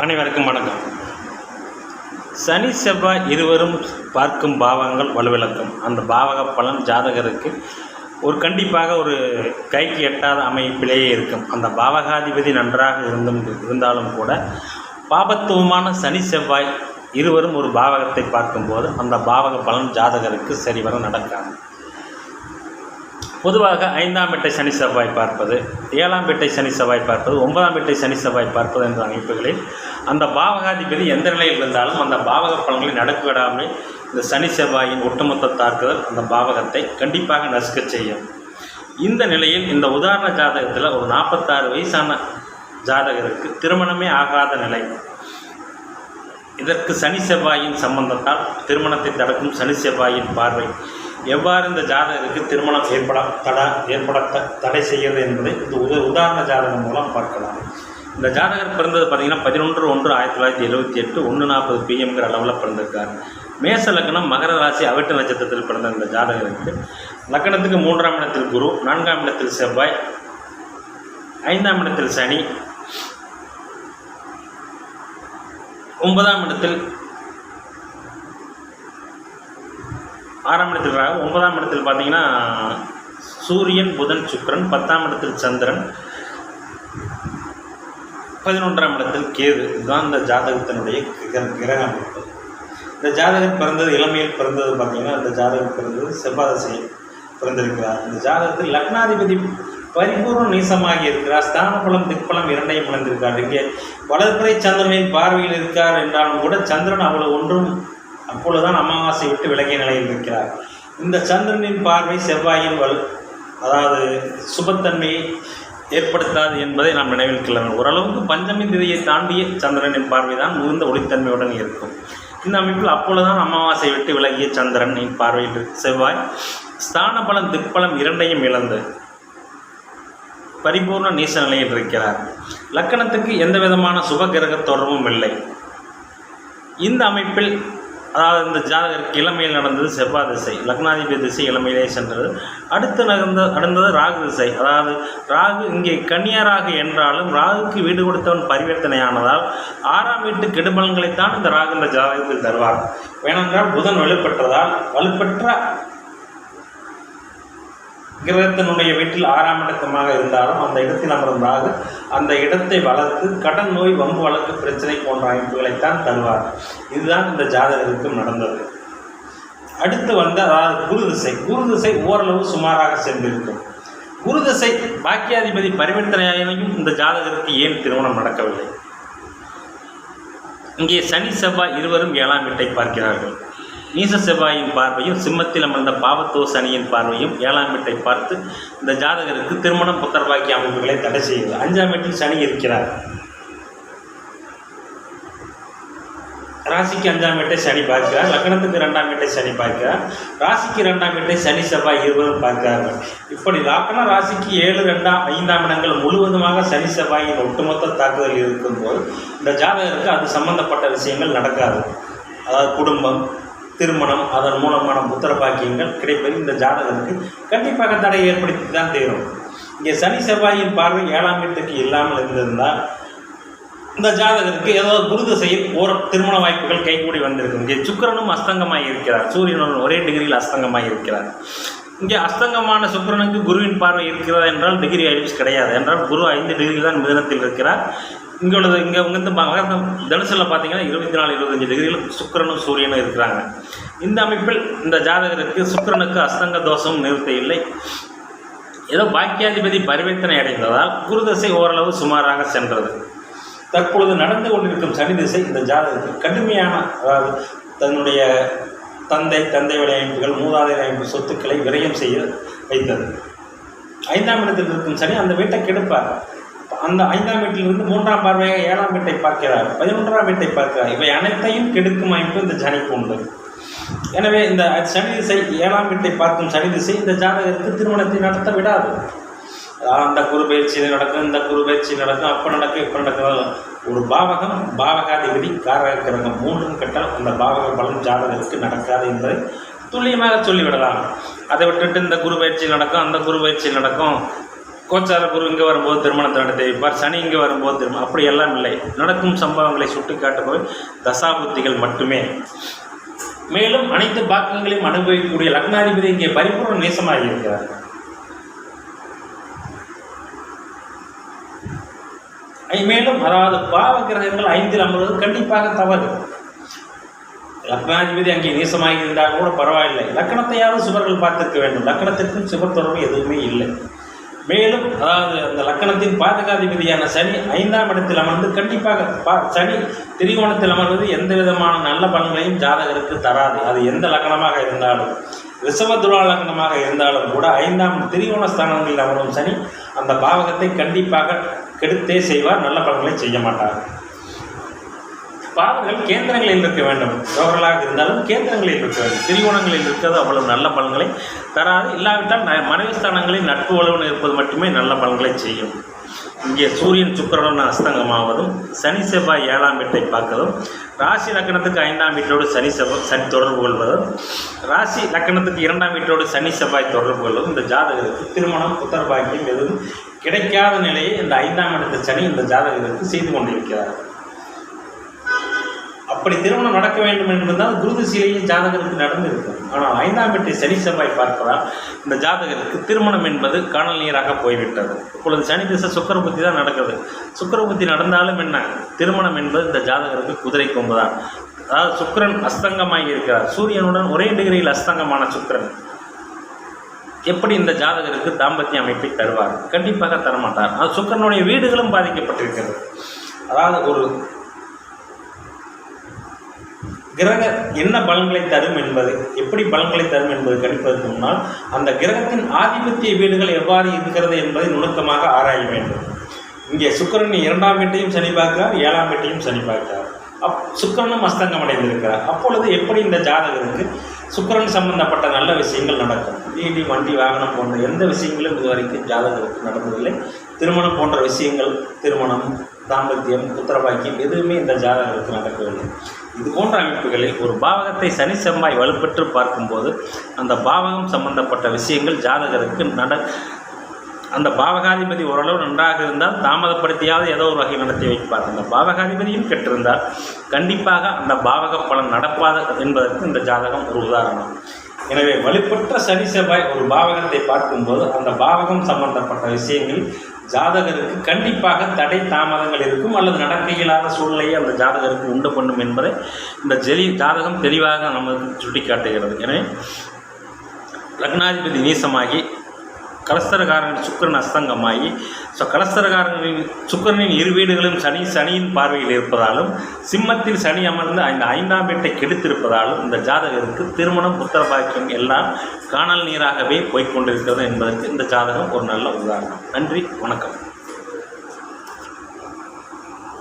அனைவருக்கும் வணக்கம். சனி செவ்வாய் இருவரும் பார்க்கும் பாவங்கள் வலுவிழக்கும். அந்த பாவக பலன் ஜாதகருக்கு கண்டிப்பாக ஒரு கைக்கு எட்டாத அமைப்பிலேயே இருக்கும். அந்த பாவகாதிபதி நன்றாக இருந்தாலும் கூட பாபத்துவமான சனி செவ்வாய் இருவரும் ஒரு பாவகத்தை பார்க்கும்போது அந்த பாவக பலன் ஜாதகருக்கு சரிவர நடக்காது. பொதுவாக 5ஆம் வீட்டை சனி செவ்வாய் பார்ப்பது, 7ஆம் வீட்டை சனி செவ்வாய் பார்ப்பது, 9ஆம் வீட்டை சனி செவ்வாய் பார்ப்பது என்ற அமைப்புகளில் அந்த பாவகாதிபதி எந்த நிலையில் இருந்தாலும் அந்த பாவக பலன்களை நடக்கவிடாமல் இந்த சனி செவ்வாயின் ஒட்டுமொத்த தாக்குதல் அந்த பாவகத்தை கண்டிப்பாக நசுக்க செய்யும். இந்த நிலையில் இந்த உதாரண ஜாதகத்தில் ஒரு 46 வயசான ஜாதகருக்கு திருமணமே ஆகாத நிலை. இதற்கு சனி செவ்வாயின் சம்பந்தத்தால் திருமணத்தை தடுக்கும் சனி செவ்வாயின் பார்வை எவ்வாறு இந்த ஜாதகருக்கு திருமணம் ஏற்பட தடை செய்கிறது என்பதை இந்த உதாரண ஜாதகம் மூலம் பார்க்கலாம். இந்த ஜாதகர் பிறந்தது பார்த்திங்கன்னா 11/1/1978 1:40 PM அளவில் பிறந்திருக்கார். மேச லக்னம், மகர ராசி, அவிட்ட நட்சத்திரத்தில் பிறந்த இந்த ஜாதகருக்கு லக்னத்துக்கு 3ஆம் இடத்தில் குரு, 4ஆம் இடத்தில் செவ்வாய், 5ஆம் இடத்தில் சனி, 9ஆம் இடத்தில் 6ஆம் இடத்தில் ராகு, 9ஆம் இடத்தில் பார்த்திங்கன்னா சூரியன், புதன், சுக்கிரன், 10ஆம் இடத்தில் சந்திரன், 11ஆம் இடத்தில் கேது. இதுதான் இந்த ஜாதகத்தினுடைய கிரக அமைப்பு. இந்த ஜாதகர் பிறந்தது இளமையில் பிறந்தது பார்த்திங்கன்னா இந்த ஜாதகர் பிறந்தது செவ்வாய் திசையில் பிறந்திருக்கிறார். இந்த ஜாதகத்தில் லக்னாதிபதி பரிபூர்ண நீசமாகி இருக்கிறார். ஸ்தான பலம் திக்பலம் இரண்டையும் இழந்திருக்கார். இங்கே வளர்பிறை சந்திரனின் பார்வையில் இருக்கார் என்றாலும் கூட சந்திரன் அவ்வளவு ஒன்றும் அப்பொழுதுதான் அமாவாசை விட்டு விலகிய நிலையில் இருக்கிறார். இந்த சந்திரனின் பார்வை செவ்வாயின் அதாவது சுபத்தன்மையை ஏற்படுத்தாது என்பதை நாம் நினைவில் கொள்ள வேண்டும். ஓரளவுக்கு பஞ்சமி திதியை தாண்டிய சந்திரனின் பார்வை தான் மிகுந்த ஒளித்தன்மையுடன் இருக்கும். இந்த அமைப்பில் அப்பொழுதுதான் அமாவாசை விட்டு விலகிய சந்திரனின் பார்வையில் செவ்வாய் ஸ்தான பலம் திக்பலம் இரண்டையும் இழந்து பரிபூர்ண நீச நிலையில் இருக்கிறார். லக்கணத்துக்கு எந்த விதமான சுப கிரக தொடர்பும் இல்லை. இந்த அமைப்பில் அதாவது இந்த ஜாதகருக்கு இளமையில் நடந்தது செவ்வாய் திசை, லக்னாதிபதி திசை இளமையிலே சென்றது. நடந்தது ராகு திசை. அதாவது ராகு இங்கே கன்னியாராகு என்றாலும் ராகுக்கு வீடு கொடுத்தவன் பரிவர்த்தனையானதால் 6ஆம் வீட்டு கெடுபலன்களைத்தான் இந்த ராகு இந்த ஜாதகத்தில் தருவார். ஏனென்றால் புதன் வலுப்பெற்ற கிரகத்தினுடைய வீட்டில் 6ஆம் இடத்தமாக இருந்தாலும் அந்த இடத்தில் அமர்ந்தாக அந்த இடத்தை வளர்த்து கடன் நோய், வம்பு வழக்கு, பிரச்சனை போன்ற அமைப்புகளைத்தான் தருவார். இதுதான் இந்த ஜாதகருக்கும் நடந்தது. அடுத்து அதாவது குரு திசை ஓரளவு சுமாராக சென்றிருக்கும். குரு திசை பாக்கியாதிபதி பரிவர்த்தனையாயும் இந்த ஜாதகருக்கு ஏன் திருமணம் நடக்கவில்லை? இங்கே சனி செவ்வாய் இருவரும் 7ஆம் வீட்டை பார்க்கிறார்கள். நீச செவ்வாயின் பார்வையும் சிம்மத்தில் அமர்ந்த பாவத்துவ சனியின் பார்வையும் 7ஆம் வீட்டை பார்த்து இந்த ஜாதகருக்கு திருமணம், புத்தர்பாக்கிய அமைப்புகளை தடை செய்கிறது. 5ஆம் வீட்டில் சனி இருக்கிறார். ராசிக்கு 5ஆம் வீட்டை சனி பார்க்கிறார். லக்னத்துக்கு 2ஆம் வீட்டை சனி பார்க்கிறார். ராசிக்கு 2ஆம் வீட்டை சனி செவ்வாய் இருவரும் பார்க்கிறார்கள். இப்படி லக்ன ராசிக்கு 7, 2, 5ஆம் இடங்கள் முழுவதுமாக சனி செவ்வாயின் ஒட்டுமொத்த தாக்குதல் இருக்கும்போது இந்த ஜாதகருக்கு அது சம்பந்தப்பட்ட விஷயங்கள் நடக்காது. அதாவது குடும்பம், திருமணம், அதன் மூலமான புத்திர பாக்கியங்கள் கிடைப்பது இந்த ஜாதகருக்கு கண்டிப்பாக தடை ஏற்படுத்தி தான் தீரும். இங்கே சனி செவ்வாயின் பார்வை 7ஆம் வீட்டுக்கு இல்லாமல் இருந்திருந்தால் இந்த ஜாதகருக்கு ஏதோ குரு திசையில் திருமண வாய்ப்புகள் கைகூடி வந்திருக்கும். இங்கே சுக்கிரனும் அஸ்தங்கமாக இருக்கிறார். சூரியனுடன் ஒரே டிகிரியில் அஸ்தங்கமாக இருக்கிறார். இங்கே அஸ்தங்கமான சுக்கிரனுக்கு குருவின் பார்வை இருக்கிறதா என்றால் டிகிரி ஐடிப்ஸ் கிடையாது. என்றால் குரு 5 டிகிரி தான் மிதனத்தில் இருக்கிறார். இங்கே தனுசில் பார்த்தீங்கன்னா 24, 25 டிகிரியில் சுக்கிரனும் சூரியனும் இருக்கிறாங்க. இந்த அமைப்பில் இந்த ஜாதகருக்கு சுக்கிரனுக்கு அஸ்தங்க தோஷம் நிறுத்த இல்லை. ஏதோ பாக்கியாதிபதி பரிவர்த்தனை அடைந்ததால் குரு திசை ஓரளவு சுமாராக சென்றது. தற்பொழுது நடந்து கொண்டிருக்கும் சனி திசை இந்த ஜாதகத்துக்கு கடுமையான, அதாவது தன்னுடைய தந்தை வழி அமைப்புகள், மூதாதையர் அமைப்பு சொத்துக்களை விரயம் செய்ய வைத்தது. 5ஆம் இடத்தில் இருக்கும் சனி அந்த வீட்டை கெடுப்பார். அந்த 5ஆம் வீட்டிலிருந்து 3ஆம் பார்வையாக 7ஆம் வீட்டை பார்க்கிறார், 11ஆம் வீட்டை பார்க்கிறார். இவை அனைத்தையும் கெடுக்கும் அமைப்பு இந்த சனிக்கு உண்டு. எனவே இந்த சனி திசை 7ஆம் வீட்டை பார்க்கும் சனி திசை இந்த ஜாதகருக்கு திருமணத்தை நடத்த விடாது. அந்த குரு பயிற்சியில் நடக்கும், இந்த குரு பயிற்சி நடக்கும், அப்போ நடக்கும், இப்போ நடக்கும். ஒரு பாவகம், பாவகாதிபதி, காரக கிரகம் மூன்றும் கட்டால் அந்த பாவக பலன் ஜாதகருக்கு நடக்காது என்பதை துல்லியமாக சொல்லிவிடலாம். அதை விட்டுட்டு இந்த குரு பயிற்சியில் நடக்கும், அந்த குரு பயிற்சியில் நடக்கும், கோச்சார குரு இங்கே வரும்போது திருமணத்தை நடத்தி வைப்பார், சனி இங்கே வரும்போது திருமணம், அப்படி எல்லாம் இல்லை. நடக்கும் சம்பவங்களை சுட்டி காட்டுபவை தசாபுத்திகள் மட்டுமே. மேலும் அனைத்து பாக்கியங்களையும் அனுபவிக்கக்கூடிய லக்னாதிபதி இங்கே பரிபூர்ண நேசமாக இருக்கிறார். மேலும் அதாவது பாவ கிரகங்கள் 5ல் அமர்வது கண்டிப்பாக தவறு. லக்னாதிபதி அங்கே நீசமாக இருந்தால் கூட பரவாயில்லை, லக்கணத்தையாவது சுவர்கள் பார்த்திருக்க வேண்டும். லக்கணத்திற்கும் சுவர் தொடர்பு எதுவுமே இல்லை. மேலும் அதாவது அந்த லக்கணத்தின் பாதகாதிபதியான சனி 5ஆம் இடத்தில் அமர்ந்து கண்டிப்பாக சனி திரிகோணத்தில் அமர்வது எந்த விதமான நல்ல பலன்களையும் ஜாதகருக்கு தராது. அது எந்த லக்கணமாக இருந்தாலும், ரிஷப துலா லக்னமாக இருந்தாலும் கூட 5ஆம் திரிகோண ஸ்தானங்களில் அமரும் சனி அந்த பாவகத்தை கண்டிப்பாக கெடுத்தே செய்வார், நல்ல பலன்களை செய்ய மாட்டார். பாவங்கள் கேந்திரங்களில் இருக்க வேண்டும். யோகர்களாக இருந்தாலும் கேந்திரங்களில் இருக்க வேண்டும். திரிகோணங்களில் இருக்கிறது அவ்வளவு நல்ல பலன்களை தராது. இல்லாவிட்டால் மனைவி ஸ்தானங்களில் நட்பு வலுவன் இருப்பது மட்டுமே நல்ல பலன்களை செய்யும். இங்கே சூரியன் சுக்கிரனுடன் அஸ்தங்கமாவதும், சனி செவ்வாய் 7ஆம் வீட்டை பார்க்கதும், ராசி லக்கணத்துக்கு 5ஆம் வீட்டோடு சனி தொடர்பு கொள்வதும், ராசி லக்கணத்துக்கு 2ஆம் வீட்டோடு சனி செவ்வாய் தொடர்பு கொள்வதும் இந்த ஜாதகருக்கு திருமணம் புத்திர பாக்கியம் எதுவும் கிடைக்காத நிலையை இந்த 5ஆம் இடத்து சனி இந்த ஜாதகருக்கு செய்து கொண்டிருக்கிறார். அப்படி திருமணம் நடக்க வேண்டும் என்பதால் குருதிசையிலேயே ஜாதகருக்கு நடந்திருக்கும். ஆனால் 5ஆம் வீட்டை சனி செவ்வாய் பார்ப்பதால் இந்த ஜாதகருக்கு திருமணம் என்பது காணல் நீராக போய்விட்டது. இப்பொழுது சனி திசை சுக்கிர புத்தி தான் நடக்குது. சுக்கிர புத்தி நடந்தாலும் என்ன, திருமணம் என்பது இந்த ஜாதகருக்கு குதிரை கொம்புதான். அதாவது சுக்கிரன் அஸ்தங்கமாகி இருக்கிறார். சூரியனுடன் ஒரே டிகிரியில் அஸ்தங்கமான சுக்கிரன் எப்படி இந்த ஜாதகருக்கு தாம்பத்திய அமைப்பை தருவார்? கண்டிப்பாக தரமாட்டார். அது சுக்கிரனுடைய வீடுகளும் பாதிக்கப்பட்டிருக்கிறது. அதாவது ஒரு கிரக என்ன பலன்களை தரும் என்பது, எப்படி பலன்களை தரும் என்பது கணிப்பதற்கு முன்னால் அந்த கிரகத்தின் ஆதிபத்திய வீடுகள் எவ்வாறு இருக்கிறது என்பதை நுணுக்கமாக ஆராய வேண்டும். இங்கே சுக்கிரன் 2ஆம் வீட்டையும் சனி பார்க்கிறார், 7ஆம் வீட்டையும் சனி பார்க்கிறார். சுக்கிரனும் அஸ்தங்கம் அடைந்திருக்கிறார். அப்பொழுது எப்படி இந்த ஜாதகருக்கு சுக்கிரன் சம்பந்தப்பட்ட நல்ல விஷயங்கள் நடக்கும்? வீடு, வண்டி, வாகனம் போன்ற எந்த விஷயங்களும் இதுவரைக்கும் ஜாதகருக்கு நடந்ததில்லை. திருமணம் போன்ற விஷயங்கள், திருமணம், தாம்பத்தியம், புத்திரபாக்கியம் எதுவுமே இந்த ஜாதகருக்கு நடக்கவில்லை. இது போன்ற அமைப்புகளில் ஒரு பாவகத்தை சனி செவ்வாய் வலுப்பெற்று பார்க்கும்போது அந்த பாவகம் சம்பந்தப்பட்ட விஷயங்கள் ஜாதகருக்கு அந்த பாவகாதிபதி ஓரளவு நன்றாக இருந்தால் தாமதப்படுத்தியாவது ஏதோ ஒரு வகை நடத்தி வைப்பார். அந்த பாவகாதிபதியும் கெட்டிருந்தால் கண்டிப்பாக அந்த பாவக பலன் நடப்பாது என்பதற்கு இந்த ஜாதகம் ஒரு உதாரணம். எனவே வலுப்பெற்ற சனி செவ்வாய் ஒரு பாவகத்தை பார்க்கும்போது அந்த பாவகம் சம்பந்தப்பட்ட விஷயங்கள் ஜாதகருக்கு கண்டிப்பாக தடை தாமதங்கள் இருக்கும், அல்லது நடக்க இயலாத சூழ்நிலையை அந்த ஜாதகருக்கு உண்டு பண்ணும் என்பதை இந்த ஜாதகம் தெளிவாக நமக்கு சுட்டிக்காட்டுகிறது. எனவே லக்னாதிபதி நீசமாகி கலஸ்தரகாரன் சுக்கிரன் அஸ்தங்கமாகி கலஸ்தரகாரனின் சுக்கிரனின் இரு வீடுகளும் சனியின் பார்வையில் இருப்பதாலும் சிம்மத்தில் சனி அமர்ந்து அந்த 5ஆம் வீட்டை கெடுத்திருப்பதாலும் இந்த ஜாதகருக்கு திருமணம் புத்திர பாக்கியம் எல்லாம் காணல் நீராகவே போய்கொண்டிருக்கிறது என்பதற்கு இந்த ஜாதகம் ஒரு நல்ல உதாரணம். நன்றி, வணக்கம்.